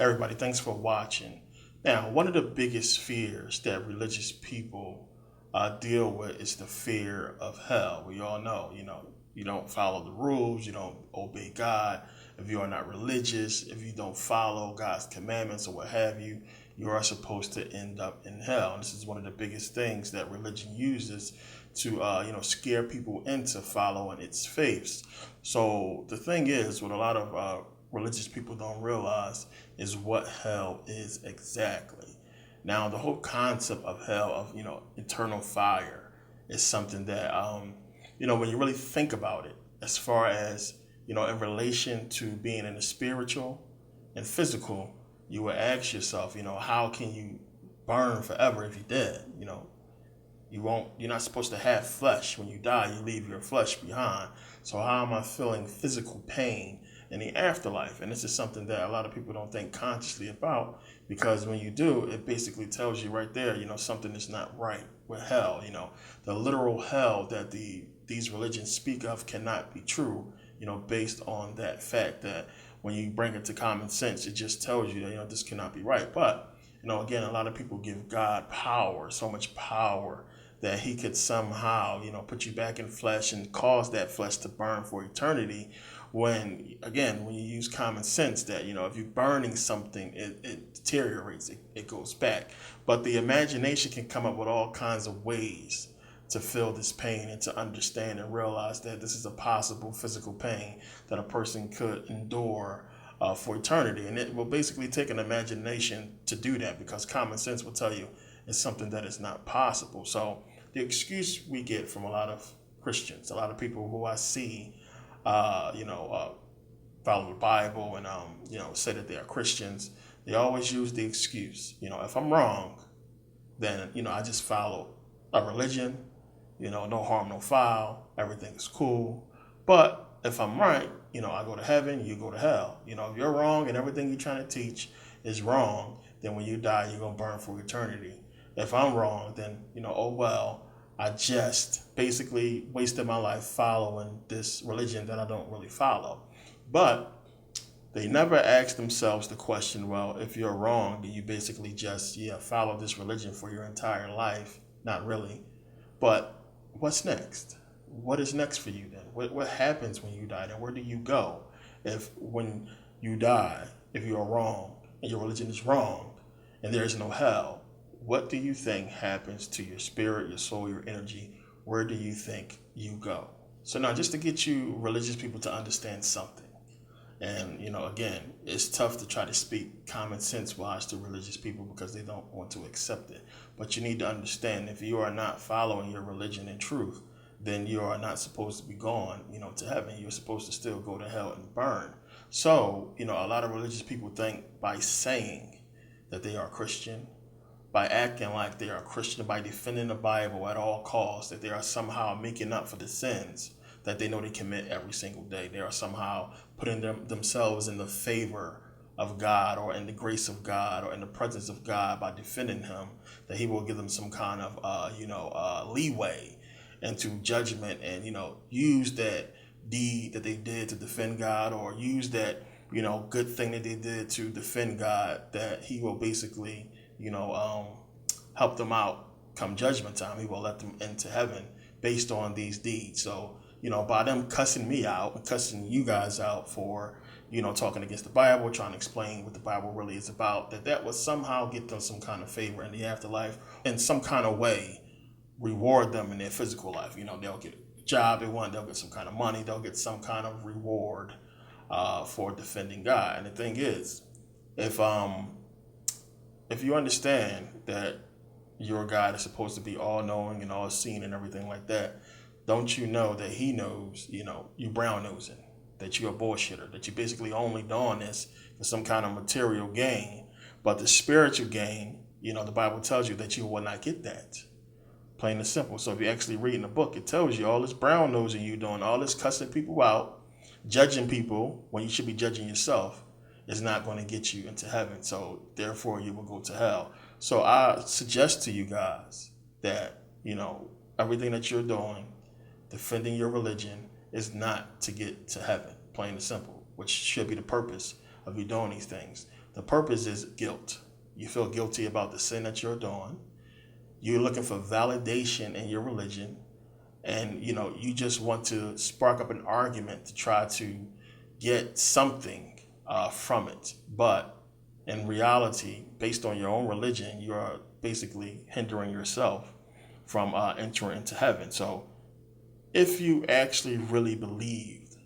Everybody, thanks for watching. Now, one of the biggest fears that religious people deal with is the fear of hell. We all know, you don't follow the rules, you don't obey God. If you are not religious, if you don't follow God's commandments or what have you, you are supposed to end up in hell. And this is one of the biggest things that religion uses to, scare people into following its faiths. So the thing is, what a lot of religious people don't realize is what hell is exactly. Now, the whole concept of hell, of eternal fire, is something that when you really think about it, as far as in relation to being in the spiritual and physical, you would ask yourself, how can you burn forever if you're dead? You're not supposed to have flesh. When you die, you leave your flesh behind. So how am I feeling physical pain in the afterlife? And this is something that a lot of people don't think consciously about, because when you do, it basically tells you right there, something is not right with hell. The literal hell that these religions speak of cannot be true, based on that fact that when you bring it to common sense, it just tells you that, this cannot be right. But, again, a lot of people give God power, so much power, that he could somehow, put you back in flesh and cause that flesh to burn for eternity. When you use common sense that, if you're burning something, it deteriorates, it goes back. But the imagination can come up with all kinds of ways to feel this pain and to understand and realize that this is a possible physical pain that a person could endure for eternity. And it will basically take an imagination to do that, because common sense will tell you it's something that is not possible. So the excuse we get from a lot of Christians, a lot of people who I see, follow the Bible and, say that they are Christians, they always use the excuse, if I'm wrong, then, I just follow a religion, no harm, no foul, everything is cool. But if I'm right, I go to heaven, you go to hell. If you're wrong and everything you're trying to teach is wrong, then when you die, you're going to burn for eternity. If I'm wrong, then, oh well, I just basically wasted my life following this religion that I don't really follow. But they never ask themselves the question, well, if you're wrong, do you basically just, follow this religion for your entire life? Not really. But what's next? What is next for you then? What happens when you die? Then where do you go? If when you die, if you are wrong and your religion is wrong and there is no hell, what do you think happens to your spirit, your soul, your energy? Where do you think you go? So now, just to get you religious people to understand something, and again, it's tough to try to speak common sense wise to religious people because they don't want to accept it. But you need to understand, if you are not following your religion in truth, then you are not supposed to be going, to heaven. You're supposed to still go to hell and burn. So, a lot of religious people think by saying that they are Christian, by acting like they are Christian, by defending the Bible at all costs, that they are somehow making up for the sins that they know they commit every single day. They are somehow putting themselves in the favor of God, or in the grace of God, or in the presence of God by defending him, that he will give them some kind of, leeway into judgment, and, use that deed that they did to defend God, or use that, good thing that they did to defend God, that he will basically, help them out come judgment time. He will let them into heaven based on these deeds. So, by them cussing me out and cussing you guys out for, talking against the Bible, trying to explain what the Bible really is about, that would somehow get them some kind of favor in the afterlife, in some kind of way, reward them in their physical life. They'll get a job they want, they'll get some kind of money, they'll get some kind of reward for defending God. And the thing is, if you understand that your God is supposed to be all-knowing and all-seeing and everything like that, don't you know that he knows, you brown-nosing, that you're a bullshitter, that you're basically only doing this for some kind of material gain. But the spiritual gain, the Bible tells you that you will not get that. Plain and simple. So if you're actually reading the book, it tells you all this brown-nosing you doing, all this cussing people out, judging people when you should be judging yourself, is not going to get you into heaven. So therefore you will go to hell. So I suggest to you guys that, everything that you're doing, defending your religion, is not to get to heaven, plain and simple, which should be the purpose of you doing these things. The purpose is guilt. You feel guilty about the sin that you're doing. You're looking for validation in your religion. And, you just want to spark up an argument to try to get something from it. But in reality, based on your own religion, you are basically hindering yourself from entering into heaven. So if you actually really believed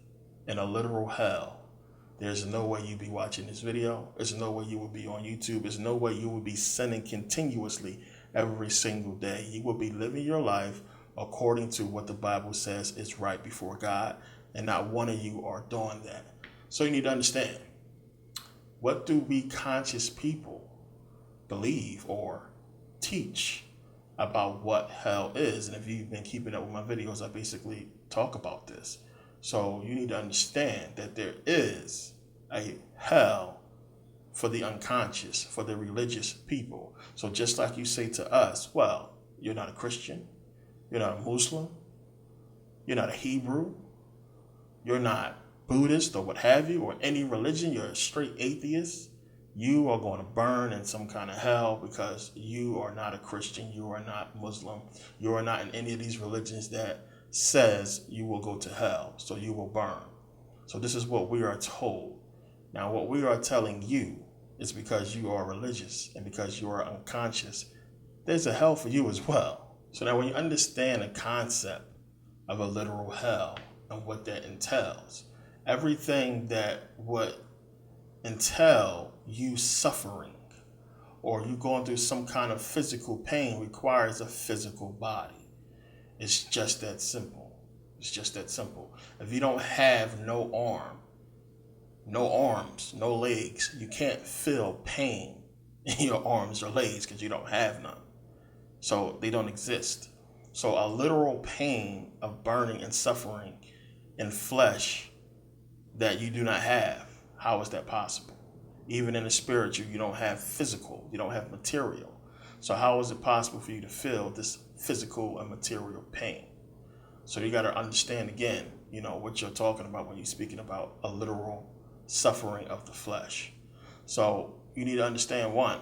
in a literal hell, there's no way you'd be watching this video. There's no way you would be on YouTube. There's no way you would be sinning continuously every single day. You would be living your life according to what the Bible says is right before God, and not one of you are doing that. So you need to understand, what do we conscious people believe or teach about what hell is? And if you've been keeping up with my videos, I basically talk about this. So you need to understand that there is a hell for the unconscious, for the religious people. So just like you say to us, well, you're not a Christian, you're not a Muslim, you're not a Hebrew, you're not Buddhist or what have you, or any religion, you're a straight atheist, you are going to burn in some kind of hell because you are not a Christian, you are not Muslim, you are not in any of these religions that says you will go to hell, so you will burn. So this is what we are told. Now what we are telling you is because you are religious and because you are unconscious, there's a hell for you as well. So now when you understand the concept of a literal hell and what that entails, everything that would entail you suffering or you going through some kind of physical pain requires a physical body. It's just that simple. It's just that simple. If you don't have no arms, no legs, you can't feel pain in your arms or legs because you don't have none. So they don't exist. So a literal pain of burning and suffering in flesh that you do not have, how is that possible? Even in the spiritual, you don't have physical, you don't have material. So how is it possible for you to feel this physical and material pain? So you got to understand again, what you're talking about when you're speaking about a literal suffering of the flesh. So you need to understand, one,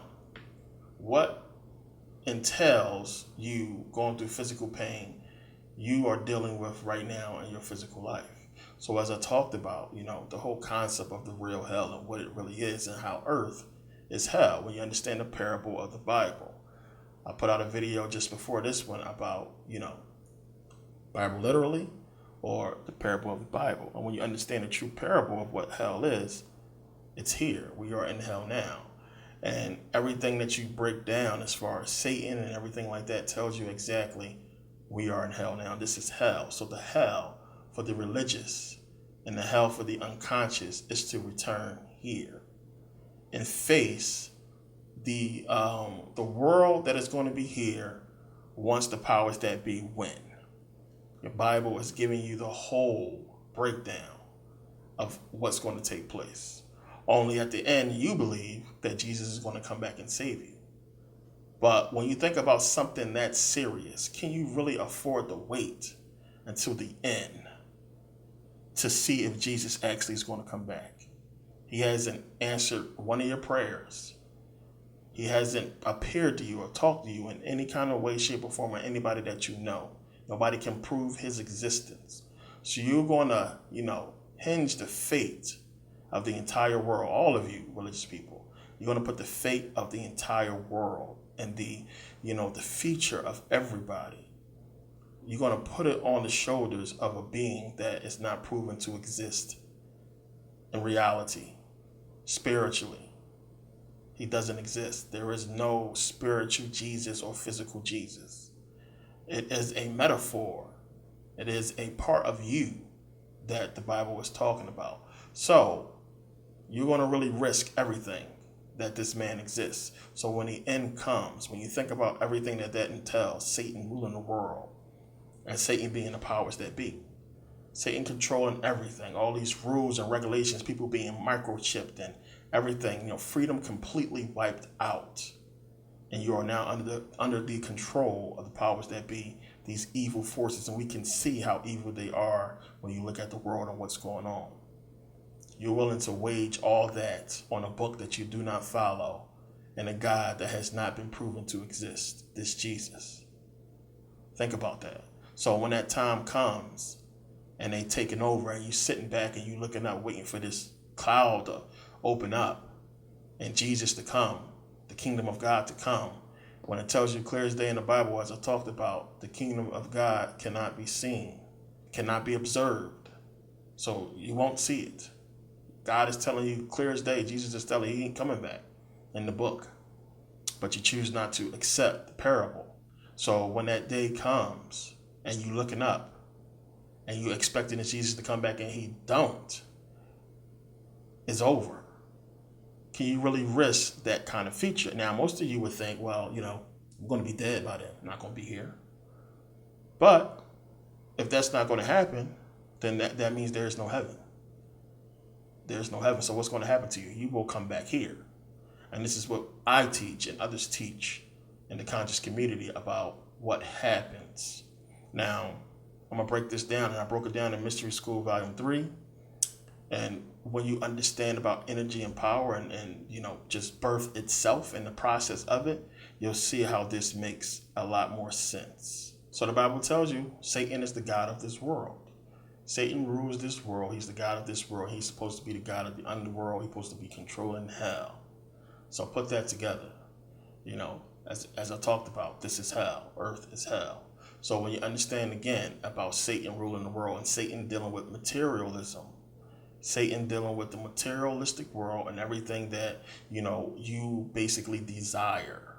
what entails you going through physical pain you are dealing with right now in your physical life. So as I talked about, the whole concept of the real hell and what it really is and how earth is hell, when you understand the parable of the Bible. I put out a video just before this one about, Bible literally or the parable of the Bible. And when you understand the true parable of what hell is, it's here. We are in hell now. And everything that you break down as far as Satan and everything like that tells you exactly we are in hell now. This is hell. So the hell for the religious and the hell for the unconscious is to return here and face the world that is going to be here once the powers that be win. Your Bible is giving you the whole breakdown of what's going to take place. Only at the end, you believe that Jesus is going to come back and save you. But when you think about something that serious, can you really afford to wait until the end to see if Jesus actually is going to come back? He hasn't answered one of your prayers. He hasn't appeared to you or talked to you in any kind of way, shape, or form, or anybody that you know. Nobody can prove his existence. So you're going to, hinge the fate of the entire world, all of you religious people. You're going to put the fate of the entire world and the future of everybody. You're going to put it on the shoulders of a being that is not proven to exist in reality, spiritually. He doesn't exist. There is no spiritual Jesus or physical Jesus. It is a metaphor. It is a part of you that the Bible is talking about. So you're going to really risk everything that this man exists. So when the end comes, when you think about everything that entails, Satan ruling the world and Satan being the powers that be, Satan controlling everything, all these rules and regulations, people being microchipped and everything, freedom completely wiped out. And you are now under the control of the powers that be, these evil forces. And we can see how evil they are when you look at the world and what's going on. You're willing to wage all that on a book that you do not follow and a God that has not been proven to exist, this Jesus. Think about that. So when that time comes and they taking over and you sitting back and you looking up waiting for this cloud to open up and Jesus to come, the kingdom of God to come, when it tells you clear as day in the Bible, as I talked about, the kingdom of God cannot be seen, cannot be observed. So you won't see it. God is telling you clear as day. Jesus is telling you he ain't coming back in the book. But you choose not to accept the parable. So when that day comes and you looking up and you expecting Jesus to come back and he don't, it's over. Can you really risk that kind of feature? Now, most of you would think, well, I'm going to be dead by then. I'm not going to be here. But if that's not going to happen, then that means there is no heaven. There's no heaven. So what's going to happen to you? You will come back here. And this is what I teach and others teach in the conscious community about what happens. Now, I'm going to break this down, and I broke it down in Mystery School Volume 3. And when you understand about energy and power and just birth itself and the process of it, you'll see how this makes a lot more sense. So the Bible tells you Satan is the god of this world. Satan rules this world. He's the god of this world. He's supposed to be the god of the underworld. He's supposed to be controlling hell. So put that together. As I talked about, this is hell. Earth is hell. So when you understand again about Satan ruling the world and Satan dealing with materialism, Satan dealing with the materialistic world and everything that, you basically desire.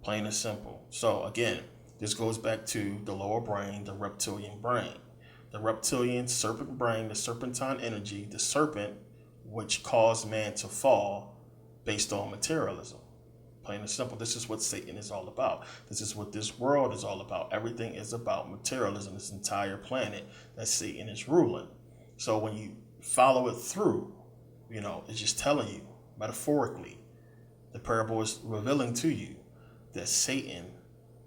Plain and simple. So again, this goes back to the lower brain, the reptilian brain. The reptilian serpent brain, the serpentine energy, the serpent, which caused man to fall based on materialism. Plain and simple. This is what Satan is all about. This is what this world is all about. Everything is about materialism, this entire planet that Satan is ruling. So when you follow it through, it's just telling you, metaphorically, the parable is revealing to you that Satan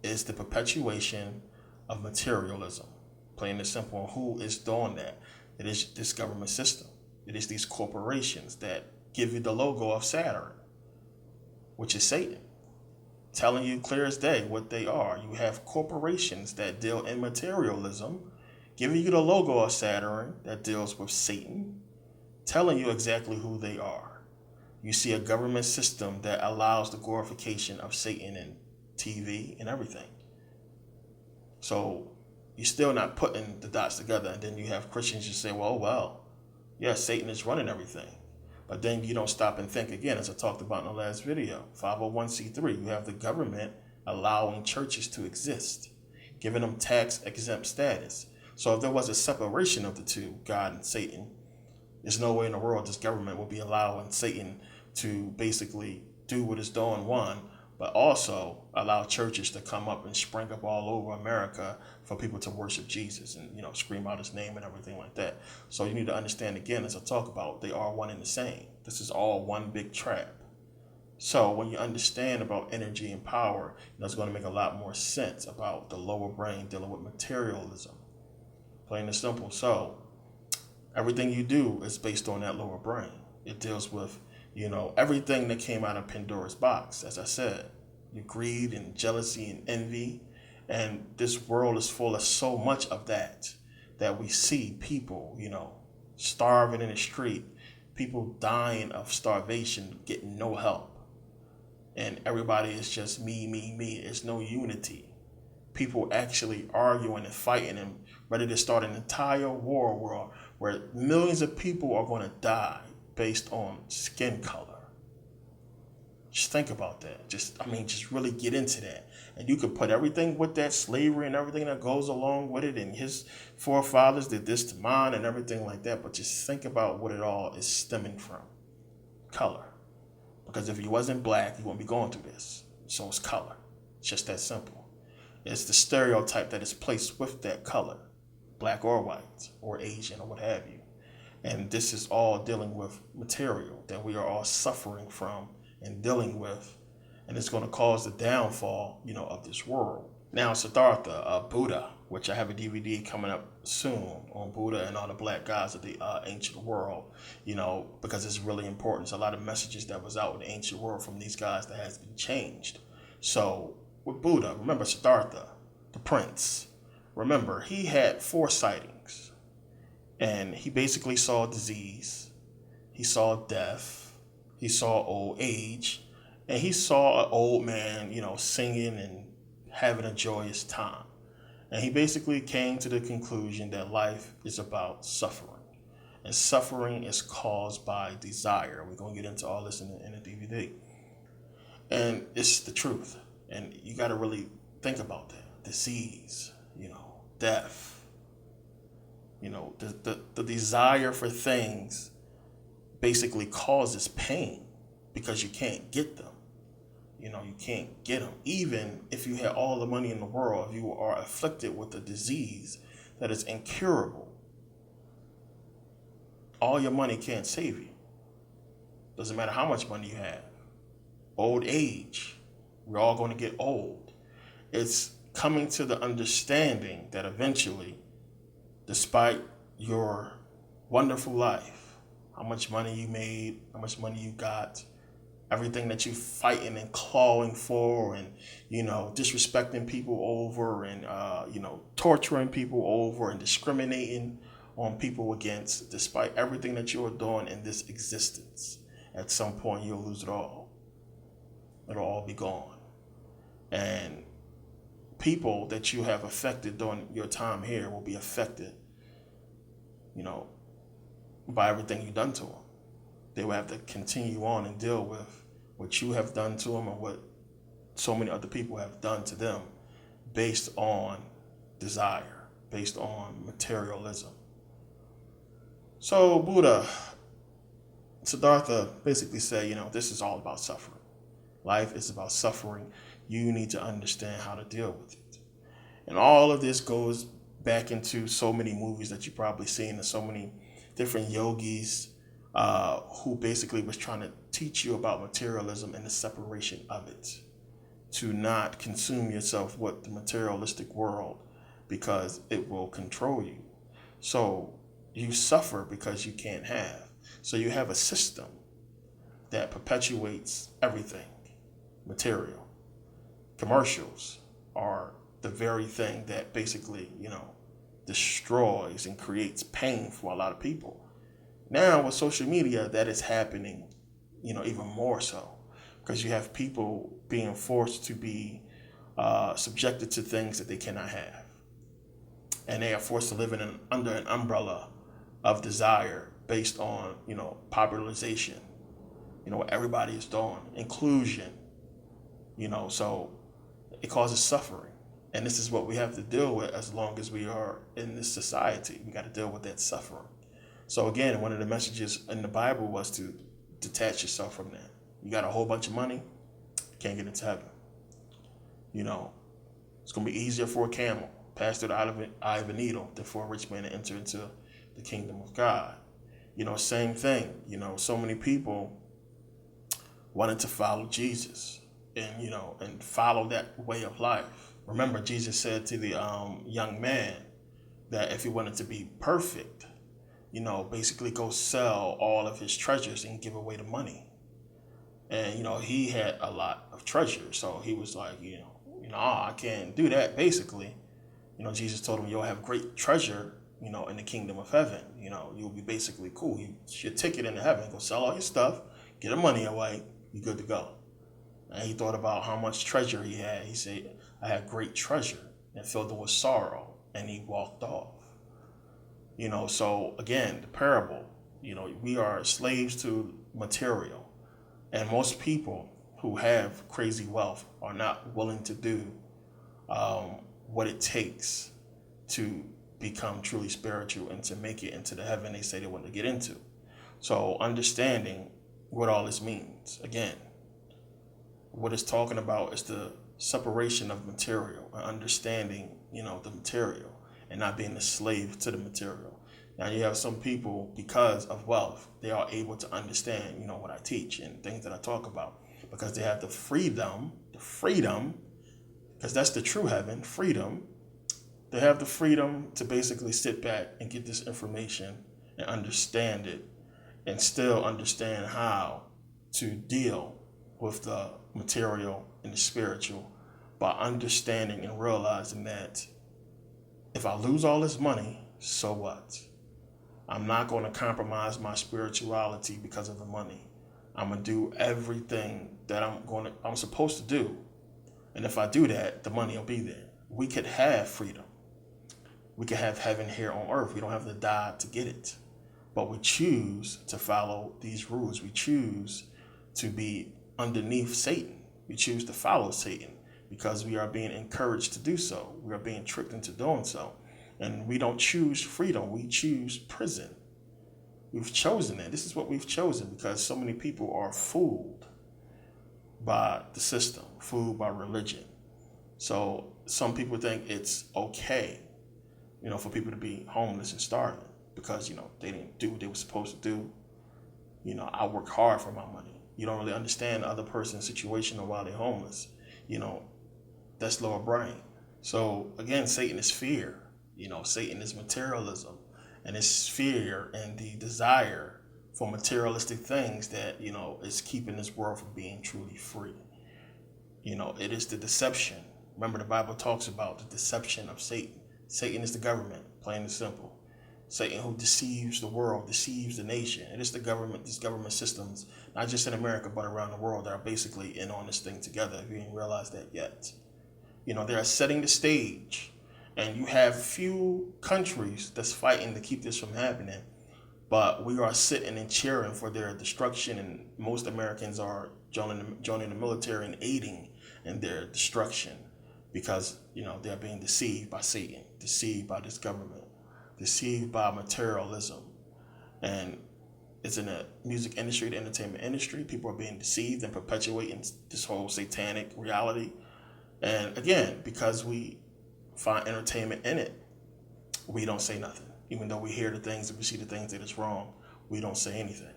is the perpetuation of materialism. Plain and simple. Who is doing that? It is this government system. It is these corporations that give you the logo of Saturn, which is Satan, telling you clear as day what they are. You have corporations that deal in materialism, giving you the logo of Saturn that deals with Satan, telling you exactly who they are. You see a government system that allows the glorification of Satan in TV and everything. So you're still not putting the dots together. And then you have Christians who say, well, yeah, Satan is running everything. But then you don't stop and think again, as I talked about in the last video. 501c3, you have the government allowing churches to exist, giving them tax exempt status. So if there was a separation of the two, God and Satan, there's no way in the world this government will be allowing Satan to basically do what it's doing, one, but also allow churches to come up and spring up all over America for people to worship Jesus and, scream out his name and everything like that. So you need to understand again, as I talk about, they are one and the same. This is all one big trap. So when you understand about energy and power, it's going to make a lot more sense about the lower brain dealing with materialism. Plain and simple. So everything you do is based on that lower brain. It deals with everything that came out of Pandora's box, as I said, your greed and jealousy and envy. And this world is full of so much of that we see people, starving in the street, people dying of starvation, getting no help. And everybody is just me, me, me. There's no unity. People actually arguing and fighting and ready to start an entire war where millions of people are going to die based on skin color. Just think about that. Just really get into that. And you could put everything with that, slavery and everything that goes along with it, and his forefathers did this to mine and everything like that. But just think about what it all is stemming from. Color. Because if you wasn't black, you wouldn't be going through this. So it's color. It's just that simple. It's the stereotype that is placed with that color, black or white or Asian or what have you. And this is all dealing with material that we are all suffering from and dealing with. And it's going to cause the downfall, of this world. Now, Siddhartha, Buddha, which I have a DVD coming up soon on Buddha and all the black gods of the ancient world, because it's really important. There's a lot of messages that was out in the ancient world from these guys that has been changed. So with Buddha, remember Siddhartha, the prince, remember he had 4 sightings, and he basically saw disease, he saw death, he saw old age, and he saw an old man, singing and having a joyous time. And he basically came to the conclusion that life is about suffering. And suffering is caused by desire. We're going to get into all this in the DVD. And it's the truth. And you got to really think about that. Disease, death. The desire for things basically causes pain because you can't get them. You can't get them. Even if you had all the money in the world, if you are afflicted with a disease that is incurable, all your money can't save you. Doesn't matter how much money you have. Old age, we're all going to get old. It's coming to the understanding that eventually, despite your wonderful life, how much money you made, how much money you got, everything that you fighting and clawing for, and disrespecting people over, and torturing people over, and discriminating on people against, despite everything that you are doing in this existence, at some point you'll lose it all. It'll all be gone. And people that you have affected during your time here will be affected, by everything you've done to them. They will have to continue on and deal with what you have done to them and what so many other people have done to them based on desire, based on materialism. So Buddha, Siddhartha basically said, this is all about suffering. Life is about suffering. You need to understand how to deal with it. And all of this goes back into so many movies that you've probably seen, and so many different yogis who basically was trying to teach you about materialism and the separation of it, to not consume yourself with the materialistic world because it will control you. So you suffer because you can't have. So you have a system that perpetuates everything material. Commercials are the very thing that basically, destroys and creates pain for a lot of people. Now with social media, that is happening, even more so, because you have people being forced to be subjected to things that they cannot have. And they are forced to live under an umbrella of desire based on, popularization, what everybody is doing, inclusion, so it causes suffering. And this is what we have to deal with as long as we are in this society. We got to deal with that suffering. So again, one of the messages in the Bible was to detach yourself from that. You got a whole bunch of money, can't get into heaven. It's going to be easier for a camel pass through the eye of a needle than for a rich man to enter into the kingdom of God. Same thing. So many people wanted to follow Jesus and follow that way of life. Remember, Jesus said to the young man that if he wanted to be perfect, basically go sell all of his treasures and give away the money. And, he had a lot of treasure. So he was like, I can't do that, basically. Jesus told him, you'll have great treasure, in the kingdom of heaven. You'll be basically cool. It's your ticket into heaven. Go sell all your stuff, get the money away, you're good to go. And he thought about how much treasure he had. He said, I had great treasure, and filled it with sorrow. And he walked off. So again, the parable, we are slaves to material. And most people who have crazy wealth are not willing to do what it takes to become truly spiritual and to make it into the heaven they say they want to get into. So understanding what all this means, again, what it's talking about is the separation of material and understanding, the material and not being a slave to the material. Now you have some people, because of wealth, they are able to understand, what I teach and things that I talk about, because they have the freedom because that's the true heaven, freedom. They have the freedom to basically sit back and get this information and understand it, and still understand how to deal with the material and the spiritual by understanding and realizing that if I lose all this money, so what? I'm not going to compromise my spirituality because of the money. I'm going to do everything that I'm supposed to do. And if I do that, the money will be there. We could have freedom. We could have heaven here on earth. We don't have to die to get it. But we choose to follow these rules. We choose to be underneath Satan. We choose to follow Satan because we are being encouraged to do so. We are being tricked into doing so. And we don't choose freedom. We choose prison. We've chosen it. This is what we've chosen because so many people are fooled by the system, fooled by religion. So some people think it's okay, for people to be homeless and starving because, they didn't do what they were supposed to do. I work hard for my money. You don't really understand the other person's situation or why they're homeless. That's lower brain. So again, Satan is fear. Satan is materialism, and it's fear and the desire for materialistic things that, is keeping this world from being truly free. It is the deception. Remember, the Bible talks about the deception of Satan. Satan is the government, plain and simple. Satan who deceives the world, deceives the nation. It is the government, these government systems, not just in America, but around the world, that are basically in on this thing together. If you didn't realize that yet. They are setting the stage. And you have few countries that's fighting to keep this from happening. But we are sitting and cheering for their destruction. And most Americans are joining the military and aiding in their destruction. Because, they're being deceived by Satan, deceived by this government, deceived by materialism. And it's in the music industry, the entertainment industry. People are being deceived and perpetuating this whole satanic reality. And again, because we find entertainment in it, we don't say nothing. Even though we hear the things and we see the things that is wrong, we don't say anything.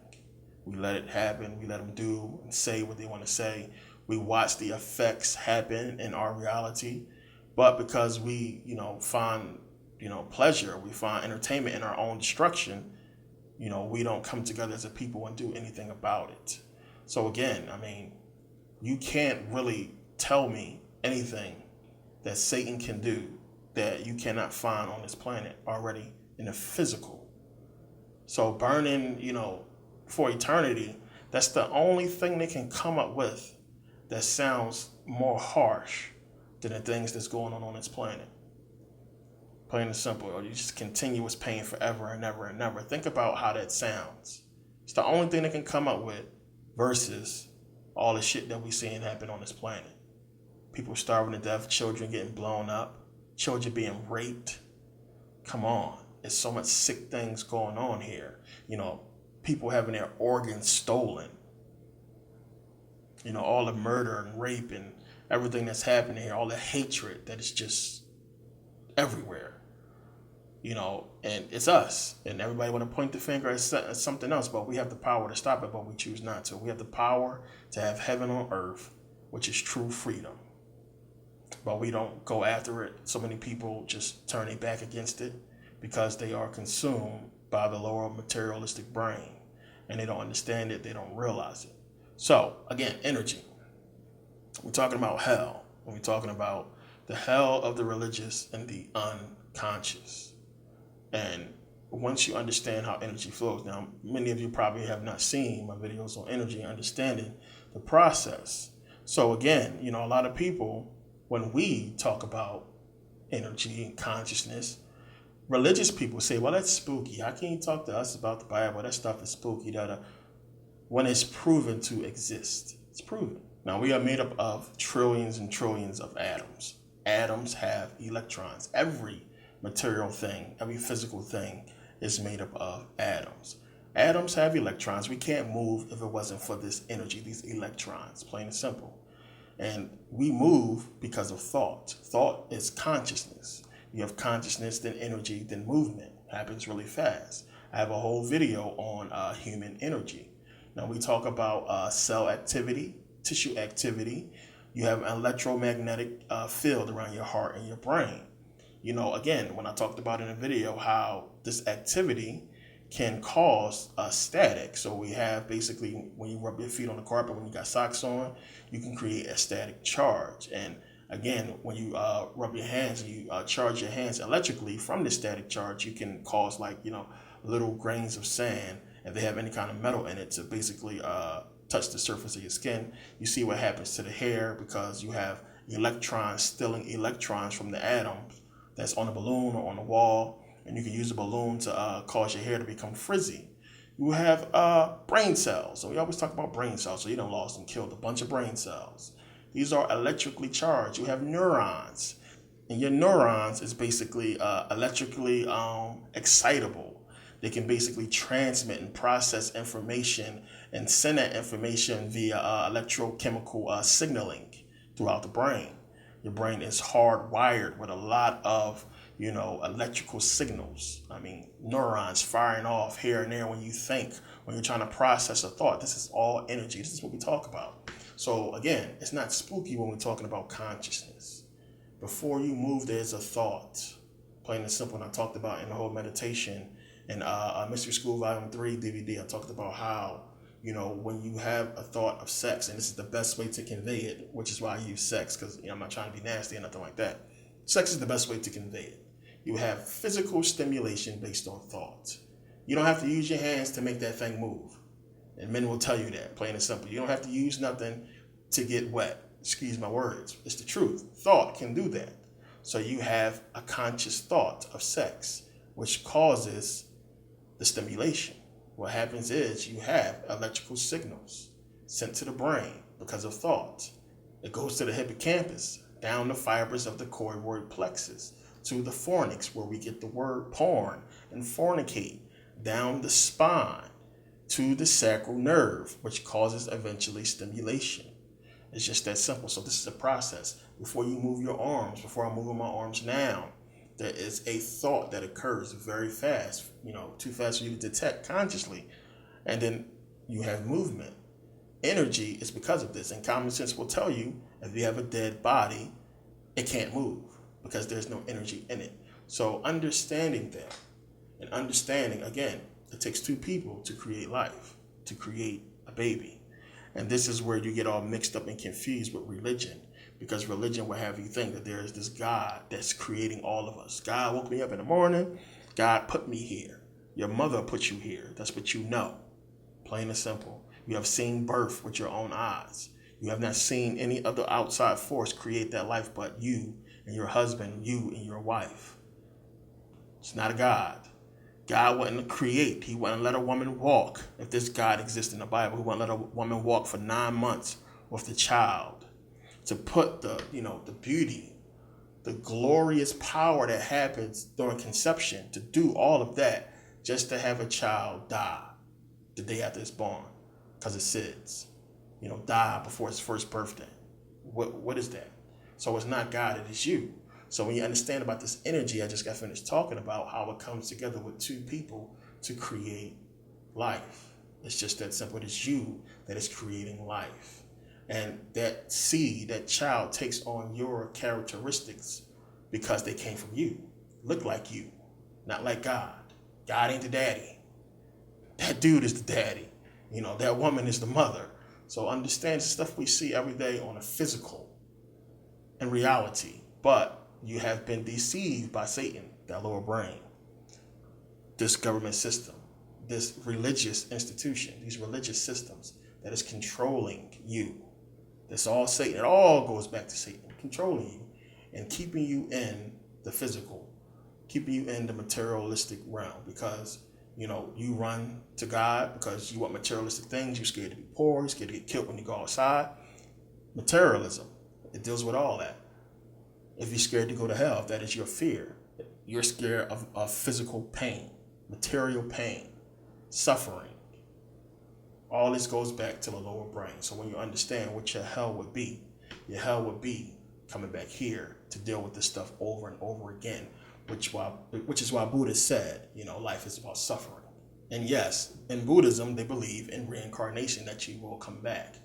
We let it happen. We let them do and say what they want to say. We watch the effects happen in our reality. But because we, find, pleasure, we find entertainment in our own destruction, we don't come together as a people and do anything about it. So again, you can't really tell me anything that Satan can do that you cannot find on this planet already in the physical. So burning, for eternity, that's the only thing they can come up with that sounds more harsh than the things that's going on this planet. Plain and simple. Or you just continuous pain forever and ever and never. Think about how that sounds. It's the only thing they can come up with versus all the shit that we're seeing happen on this planet. People starving to death, children getting blown up, children being raped. Come on. There's so much sick things going on here. People having their organs stolen. All the murder and rape and everything that's happening here, all the hatred that is just everywhere. And it's us. And everybody want to point the finger at something else, but we have the power to stop it, but we choose not to. We have the power to have heaven on earth, which is true freedom. But we don't go after it. So many people just turn their back against it because they are consumed by the lower materialistic brain. And they don't understand it. They don't realize it. So, again, energy. We're talking about hell. We're talking about the hell of the religious and the unconscious. And once you understand how energy flows, now, many of you probably have not seen my videos on energy and understanding the process. So, again, a lot of people, when we talk about energy and consciousness, religious people say, well, that's spooky. How can you talk to us about the Bible? That stuff is spooky. When it's proven to exist. It's proven. Now, we are made up of trillions and trillions of atoms. Atoms have electrons. Every material thing, every physical thing is made up of atoms. Atoms have electrons. We can't move if it wasn't for this energy, these electrons, plain and simple. And we move because of thought. Thought is consciousness. You have consciousness, then energy, then movement. Happens really fast. I have a whole video on human energy. Now we talk about cell activity, tissue activity, You have an electromagnetic field around your heart and your brain. Again, when I talked about in a video how this activity can cause static. So we have basically when you rub your feet on the carpet, when you got socks on, you can create a static charge. And again, when you rub your hands and you charge your hands electrically from the static charge, you can cause little grains of sand, if they have any kind of metal in it, to basically touch the surface of your skin. You see what happens to the hair because you have electrons stealing electrons from the atoms that's on a balloon or on the wall, and you can use a balloon to cause your hair to become frizzy. You have brain cells. So we always talk about brain cells. So you done lost and killed a bunch of brain cells. These are electrically charged. You have neurons. And your neurons is basically electrically excitable. They can basically transmit and process information and send that information via electrochemical signaling throughout the brain. Your brain is hardwired with a lot of electrical signals. Neurons firing off here and there when you think, when you're trying to process a thought. This is all energy. This is what we talk about. So again, it's not spooky when we're talking about consciousness. Before you move, there's a thought. Plain and simple. And I talked about in the whole meditation in Mystery School Volume 3 DVD, I talked about how, when you have a thought of sex, and this is the best way to convey it, which is why I use sex, because I'm not trying to be nasty or nothing like that. Sex is the best way to convey it. You have physical stimulation based on thought. You don't have to use your hands to make that thing move. And men will tell you that, plain and simple. You don't have to use nothing to get wet. Excuse my words. It's the truth. Thought can do that. So you have a conscious thought of sex, which causes the stimulation. What happens is you have electrical signals sent to the brain because of thought. It goes to the hippocampus, down the fibers of the choroid plexus, to the fornix, where we get the word porn and fornicate, down the spine, to the sacral nerve, which causes eventually stimulation. It's just that simple. So this is a process. Before you move your arms, before I'm moving my arms now, there is a thought that occurs very fast, too fast for you to detect consciously. And then you have movement. Energy is because of this. And common sense will tell you, if you have a dead body, it can't move because there's no energy in it. So understanding that, and understanding, again, it takes two people to create life, to create a baby. And this is where you get all mixed up and confused with religion, because religion will have you think that there is this God that's creating all of us. God woke me up in the morning. God put me here. Your mother put you here. That's what you know. Plain and simple. You have seen birth with your own eyes. You have not seen any other outside force create that life but you and your husband, you and your wife. It's not a God. God wouldn't create. He wouldn't let a woman walk. If this God exists in the Bible, he wouldn't let a woman walk for 9 months with the child, to put the beauty, the glorious power that happens during conception, to do all of that just to have a child die the day after it's born because of SIDS, die before its first birthday. What is that? So it's not God, it is you. So when you understand about this energy, I just got finished talking about how it comes together with two people to create life. It's just that simple. It's you that is creating life. And that seed, that child, takes on your characteristics because they came from you. Look like you, not like God. God ain't the daddy. That dude is the daddy. That woman is the mother. So understand the stuff we see every day on a physical and reality. But you have been deceived by Satan, that lower brain, this government system, this religious institution, these religious systems that is controlling you. That's all Satan. It all goes back to Satan, controlling you and keeping you in the physical, keeping you in the materialistic realm, because you run to God because you want materialistic things. You're scared to be poor. You're scared to get killed when you go outside. Materialism, it deals with all that. If you're scared to go to hell, if that is your fear, you're scared of physical pain, material pain, suffering. All this goes back to the lower brain. So when you understand what your hell would be coming back here to deal with this stuff over and over again, which is why Buddha said, life is about suffering. And yes, in Buddhism, they believe in reincarnation, that you will come back.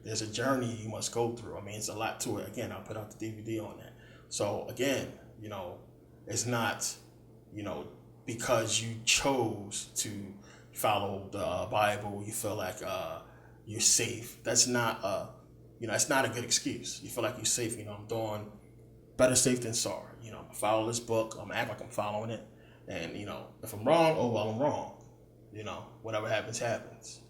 There's a journey you must go through. I mean, it's a lot to it. Again, I'll put out the DVD on that. So again, it's not, because you chose to follow the Bible, you feel like you're safe. That's not it's not a good excuse. You feel like you're safe. I'm doing better safe than sorry. I'm gonna follow this book. I'm gonna act like I'm following it. And if I'm wrong, oh well, I'm wrong. Whatever happens, happens.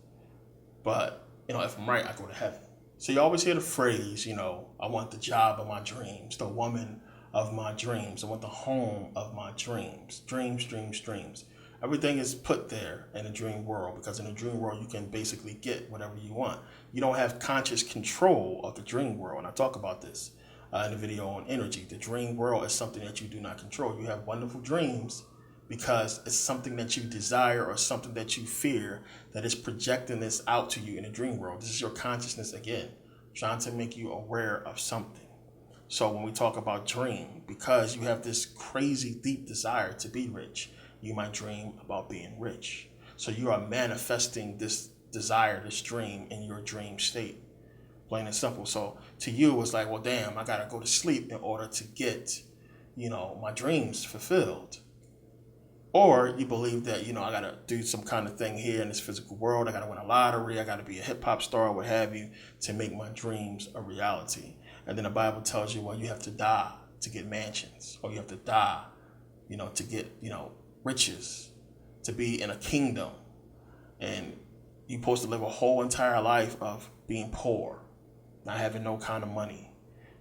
But if I'm right, I go to heaven. So you always hear the phrase, I want the job of my dreams, the woman of my dreams. I want the home of my dreams. Dreams, dreams, dreams. Everything is put there in the dream world, because in the dream world, you can basically get whatever you want. You don't have conscious control of the dream world. And I talk about this in the video on energy. The dream world is something that you do not control. You have wonderful dreams because it's something that you desire or something that you fear that is projecting this out to you in the dream world. This is your consciousness again, trying to make you aware of something. So when we talk about dream, because you have this crazy deep desire to be rich, you might dream about being rich. So you are manifesting this desire, this dream in your dream state. Plain and simple. So to you, it's like, well, damn, I got to go to sleep in order to get, my dreams fulfilled. Or you believe that, I got to do some kind of thing here in this physical world. I got to win a lottery. I got to be a hip hop star, what have you, to make my dreams a reality. And then the Bible tells you, well, you have to die to get mansions, or you have to die, to get, riches, to be in a kingdom. And you're supposed to live a whole entire life of being poor, not having no kind of money.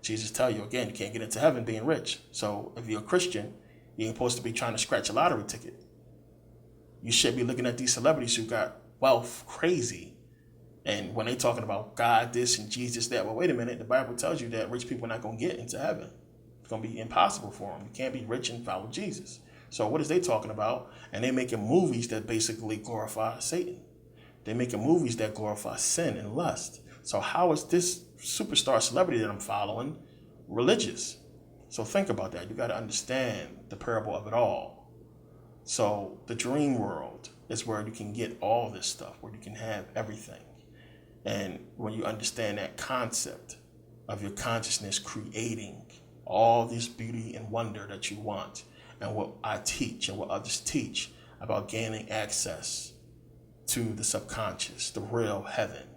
Jesus tell you, again, you can't get into heaven being rich. So if you're a Christian, you ain't supposed to be trying to scratch a lottery ticket. You should be looking at these celebrities who got wealth crazy. And when they talking about God this and Jesus that, well, wait a minute, the Bible tells you that rich people are not going to get into heaven. It's going to be impossible for them. You can't be rich and follow Jesus. So what is they talking about? And they making movies that basically glorify Satan. They making movies that glorify sin and lust. So how is this superstar celebrity that I'm following religious? So think about that. You got to understand the parable of it all. So the dream world is where you can get all this stuff, where you can have everything. And when you understand that concept of your consciousness creating all this beauty and wonder that you want, and what I teach and what others teach about gaining access to the subconscious, the real heaven,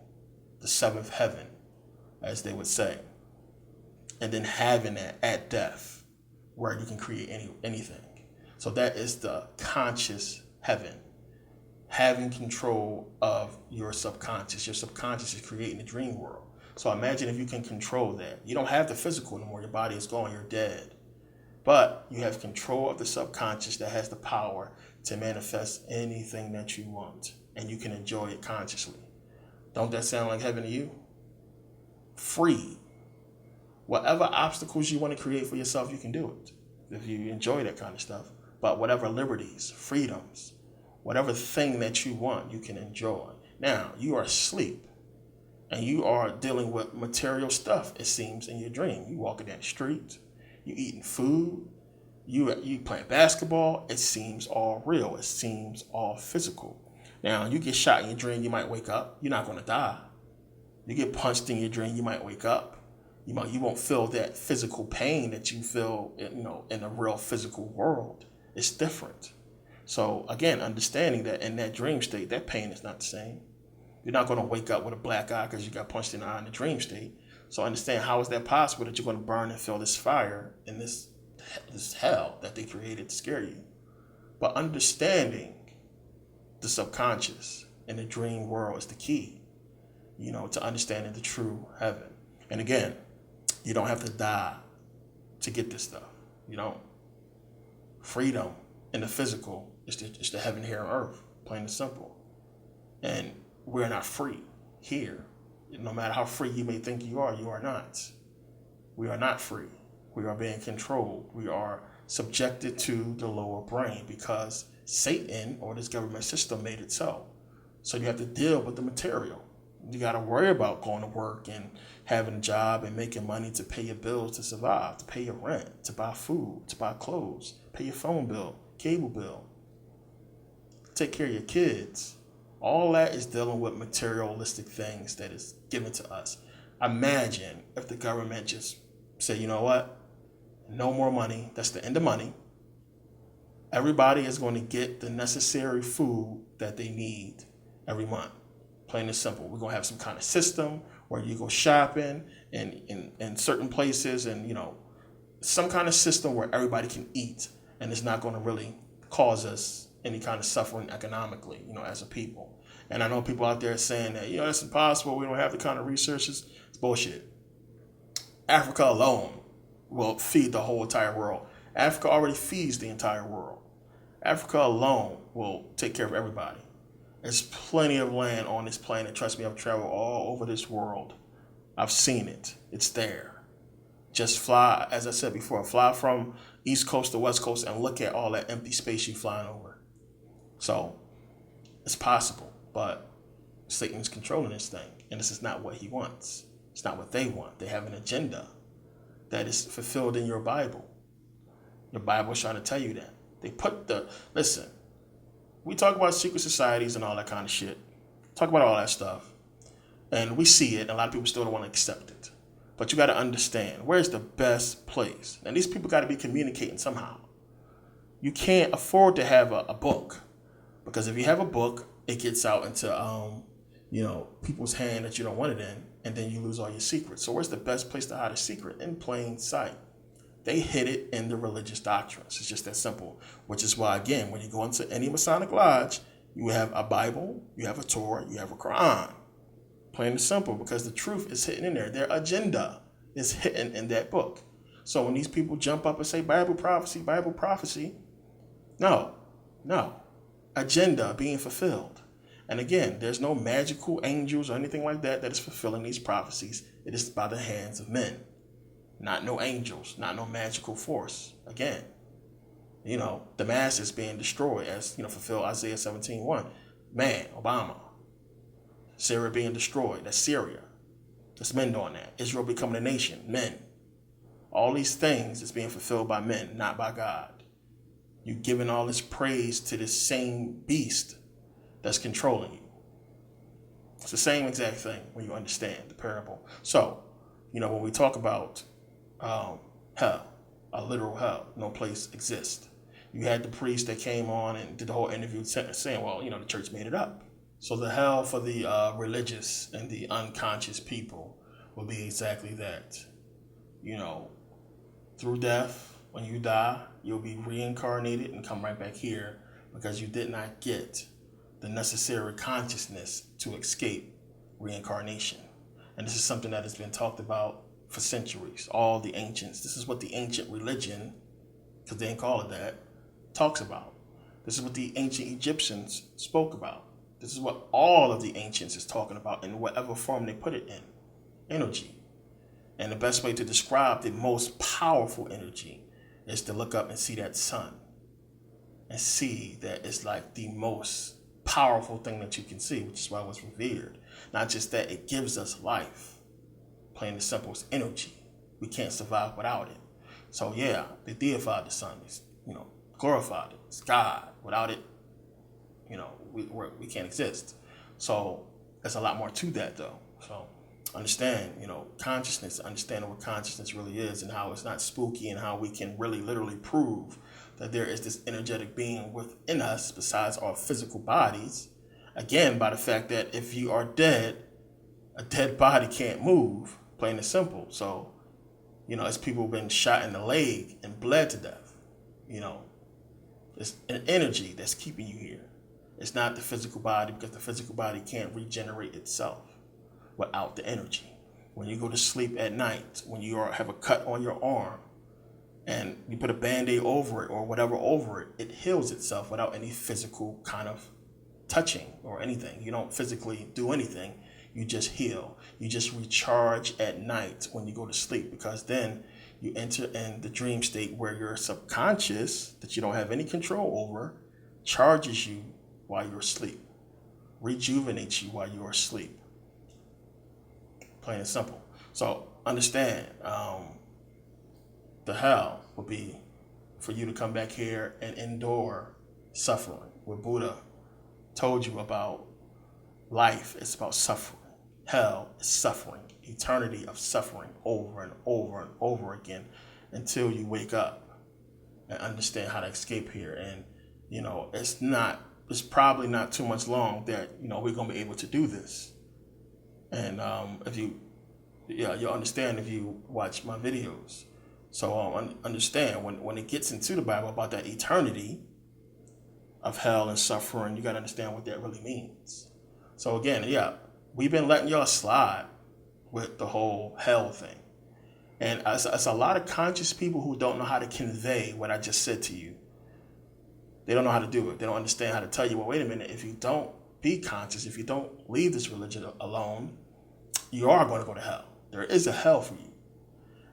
the seventh heaven, as they would say, and then having that at death where you can create anything. So that is the conscious heaven, having control of your subconscious. Your subconscious is creating the dream world. So imagine if you can control that. You don't have the physical anymore. Your body is gone. You're dead. But you have control of the subconscious that has the power to manifest anything that you want. And you can enjoy it consciously. Don't that sound like heaven to you? Free. Whatever obstacles you want to create for yourself, you can do it. If you enjoy that kind of stuff. But whatever liberties, freedoms, whatever thing that you want, you can enjoy. Now, you are asleep. And you are dealing with material stuff, it seems, in your dream. You walking down the street. You eating food, you playing basketball, it seems all real. It seems all physical. Now, you get shot in your dream, you might wake up. You're not going to die. You get punched in your dream, you might wake up. You won't feel that physical pain that you feel, in the real physical world. It's different. So, again, understanding that in that dream state, that pain is not the same. You're not going to wake up with a black eye because you got punched in the eye in the dream state. So understand, how is that possible that you're going to burn and feel this fire in this hell that they created to scare you? But understanding the subconscious in the dream world is the key, to understanding the true heaven. And again, you don't have to die to get this stuff. You don't. Freedom in the physical is the heaven here on earth, plain and simple. And we're not free here. No matter how free you may think you are not. We are not free. We are being controlled. We are subjected to the lower brain because Satan or this government system made it so. So you have to deal with the material. You got to worry about going to work and having a job and making money to pay your bills to survive, to pay your rent, to buy food, to buy clothes, pay your phone bill, cable bill, take care of your kids. All that is dealing with materialistic things that is given to us. Imagine if the government just said, you know what? No more money. That's the end of money. Everybody is going to get the necessary food that they need every month. Plain and simple. We're going to have some kind of system where you go shopping in certain places, and, you know, some kind of system where everybody can eat, and it's not going to really cause us any kind of suffering economically, you know, as a people. And I know people out there saying that, you know, it's impossible. We don't have the kind of resources. It's bullshit. Africa alone will feed the whole entire world. Africa already feeds the entire world. Africa alone will take care of everybody. There's plenty of land on this planet. Trust me, I've traveled all over this world. I've seen it. It's there. Just fly, as I said before, fly from East Coast to West Coast and look at all that empty space you're flying over. So it's possible, but Satan's controlling this thing, and this is not what he wants. It's not what they want. They have an agenda that is fulfilled in your Bible. Your Bible is trying to tell you that. They put listen, we talk about secret societies and all that kind of shit. Talk about all that stuff. And we see it, and a lot of people still don't want to accept it. But you got to understand, where's the best place? And these people got to be communicating somehow. You can't afford to have a book, because if you have a book, it gets out into people's hand that you don't want it in, and then you lose all your secrets. So where's the best place to hide a secret? In plain sight. They hid it in the religious doctrines. It's just that simple. Which is why, again, when you go into any Masonic lodge, you have a Bible, you have a Torah, you have a Quran. Plain and simple, because the truth is hidden in there. Their agenda is hidden in that book. So when these people jump up and say Bible prophecy, no. Agenda being fulfilled. And again, there's no magical angels or anything like that is fulfilling these prophecies. It is by the hands of men. Not no angels, not no magical force. Again, you know, the mass is being destroyed, as, you know, fulfill Isaiah 17:1. Man, Obama. Syria being destroyed. That's Syria. That's men doing that. Israel becoming a nation. Men. All these things is being fulfilled by men, not by God. You're giving all this praise to this same beast that's controlling you. It's the same exact thing when you understand the parable. So, you know, when we talk about hell, a literal hell, no place exists. You had the priest that came on and did the whole interview saying, well, you know, the church made it up. So the hell for the religious and the unconscious people will be exactly that. You know, through death, when you die, you'll be reincarnated and come right back here because you did not get the necessary consciousness to escape reincarnation. And this is something that has been talked about for centuries. All the ancients, this is what the ancient religion, because they didn't call it that, talks about. This is what the ancient Egyptians spoke about. This is what all of the ancients is talking about in whatever form they put it in. Energy. And the best way to describe the most powerful energy is to look up and see that sun. And see that it's like the most powerful thing that you can see, which is why it was revered. Not just that, it gives us life. Plain and simple, it's energy. We can't survive without it. So yeah, they deified the sun. It's, you know, glorified it. It's God. Without it, you know, we can't exist. So there's a lot more to that, though. So understand, you know, consciousness, understanding what consciousness really is and how it's not spooky, and how we can really literally prove that there is this energetic being within us besides our physical bodies. Again, by the fact that if you are dead, a dead body can't move, plain and simple. So, you know, as people have been shot in the leg and bled to death, you know, it's an energy that's keeping you here. It's not the physical body, because the physical body can't regenerate itself without the energy. When you go to sleep at night, when you have a cut on your arm and you put a Band-Aid over it or whatever over it, it heals itself without any physical kind of touching or anything. You don't physically do anything. You just heal. You just recharge at night when you go to sleep, because then you enter in the dream state where your subconscious, that you don't have any control over, charges you while you're asleep, rejuvenates you while you're asleep. Plain and simple. So understand, the hell would be for you to come back here and endure suffering. What Buddha told you about life is about suffering. hell is suffering, eternity of suffering over and over and over again until you wake up and understand how to escape here. And, it's probably not too much long that, we're going to be able to do this. And you'll understand if you watch my videos. So understand when it gets into the Bible about that eternity of hell and suffering, you got to understand what that really means. So again, we've been letting y'all slide with the whole hell thing. And it's a lot of conscious people who don't know how to convey what I just said to you. They don't know how to do it. They don't understand how to tell you, well, wait a minute, if you don't be conscious, if you don't leave this religion alone, you are going to go to hell. There is a hell for you.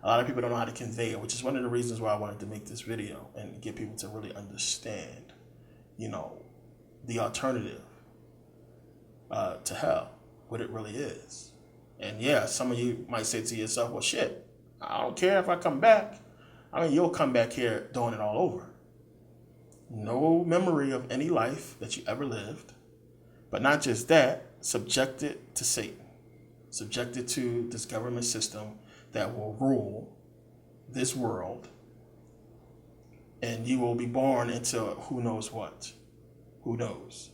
A lot of people don't know how to convey it, which is one of the reasons why I wanted to make this video and get people to really understand, the alternative to hell, what it really is. And some of you might say to yourself, well, shit, I don't care if I come back. I mean, you'll come back here doing it all over. No memory of any life that you ever lived. But not just that, subjected to Satan. Subjected to this government system that will rule this world. And you will be born into who knows what. Who knows?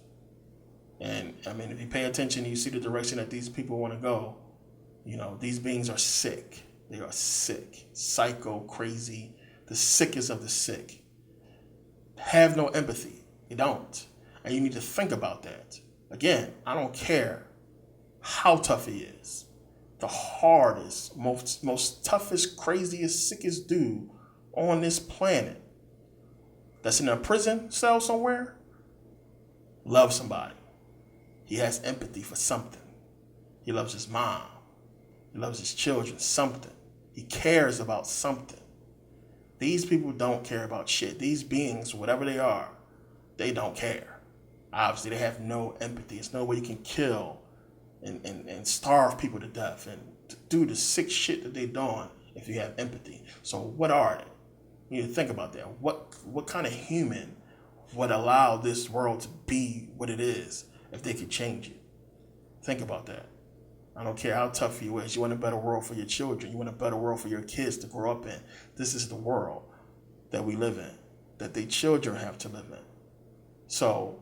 And I mean, if you pay attention, you see the direction that these people want to go. These beings are sick. They are sick, psycho, crazy, the sickest of the sick. Have no empathy. You don't. And you need to think about that. Again, I don't care how tough he is. The hardest, most toughest, craziest, sickest dude on this planet that's in a prison cell somewhere loves somebody. He has empathy for something. He loves his mom. He loves his children, something. He cares about something. These people don't care about shit. These beings, whatever they are, they don't care. Obviously, they have no empathy. There's no way you can kill and starve people to death and do the sick shit that they're doing if you have empathy. So what are they? You need to think about that. What kind of human would allow this world to be what it is if they could change it? Think about that. I don't care how tough you is. You want a better world for your children. You want a better world for your kids to grow up in. This is the world that we live in, that the children have to live in. So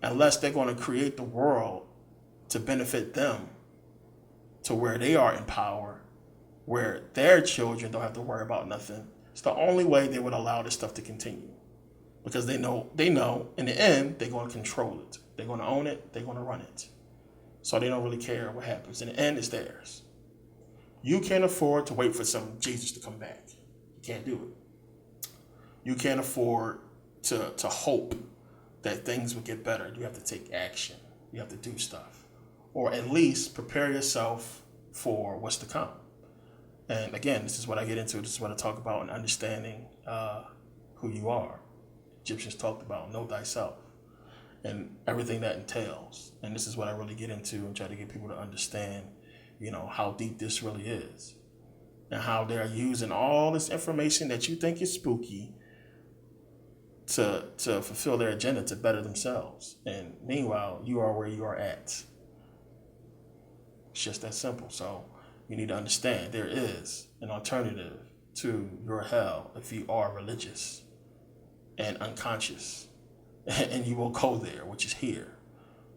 unless they're going to create the world to benefit them to where they are in power, where their children don't have to worry about nothing, it's the only way they would allow this stuff to continue. Because they know in the end, they're going to control it. They're going to own it. They're going to run it. So they don't really care what happens. In the end, it's theirs. You can't afford to wait for some Jesus to come back. You can't do it. You can't afford to hope that things will get better. You have to take action. You have to do stuff. Or at least prepare yourself for what's to come. And again, this is what I get into. This is what I talk about in understanding who you are. Egyptians talked about, know thyself. And everything that entails. And this is what I really get into and try to get people to understand, how deep this really is. And how they're using all this information that you think is spooky to fulfill their agenda to better themselves. And meanwhile, you are where you are at. It's just that simple. So you need to understand there is an alternative to your hell if you are religious and unconscious. And you will go there, which is here.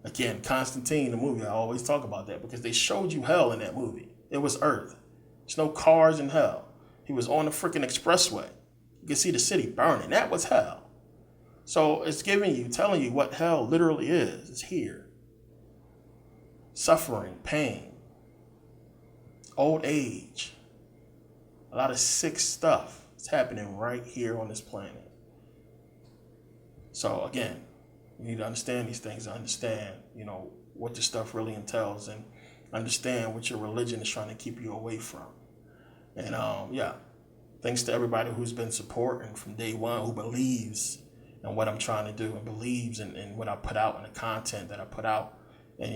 Again, Constantine, the movie, I always talk about that because they showed you hell in that movie. It was Earth. There's no cars in hell. He was on the freaking expressway. You can see the city burning. That was hell. So it's telling you what hell literally is. It's here. Suffering, pain, old age, a lot of sick stuff is happening right here on this planet. So again, you need to understand these things, understand, what this stuff really entails and understand what your religion is trying to keep you away from. And thanks to everybody who's been supporting from day one, who believes in what I'm trying to do and believes in what I put out and the content that I put out. And,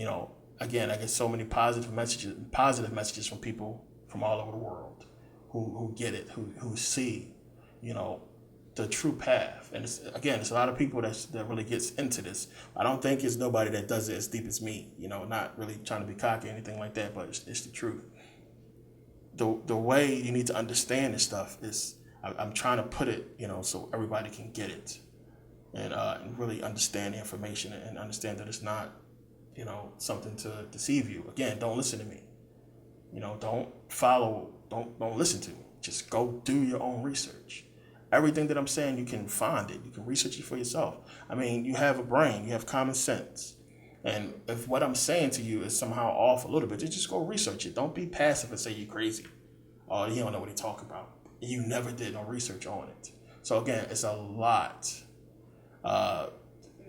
again, I get so many positive messages from people from all over the world who get it, who see, the true path. And again, it's a lot of people that really gets into this. I don't think it's nobody that does it as deep as me. Not really trying to be cocky or anything like that, but it's the truth. The way you need to understand this stuff is, I'm trying to put it, so everybody can get it, and really understand the information and understand that it's not, something to deceive you. Again, don't listen to me. Don't follow. Don't listen to me. Just go do your own research. Everything that I'm saying, you can find it. You can research it for yourself. I mean, you have a brain. You have common sense. And if what I'm saying to you is somehow off a little bit, just go research it. Don't be passive and say you're crazy. Oh, you don't know what he's talking about. You never did no research on it. So again, it's a lot.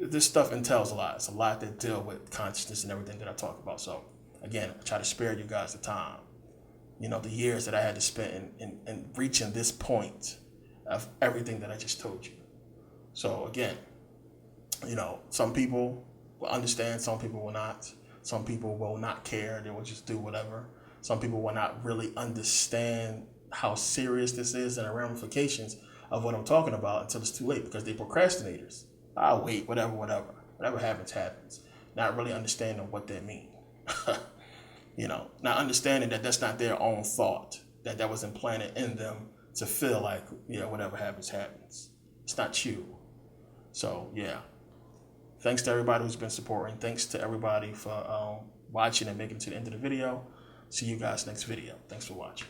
This stuff entails a lot. It's a lot that deal with consciousness and everything that I talk about. So again, I try to spare you guys the time. The years that I had to spend in reaching this point of everything that I just told you. So again, some people will understand, some people will not. Some people will not care. They will just do whatever. Some people will not really understand how serious this is and the ramifications of what I'm talking about until it's too late, because they're procrastinators. I'll wait, whatever happens. Not really understanding what that means. Not understanding that that's not their own thought, that was implanted in them to feel like, whatever happens. It's not you. So, yeah. Thanks to everybody who's been supporting. Thanks to everybody for watching and making it to the end of the video. See you guys next video. Thanks for watching.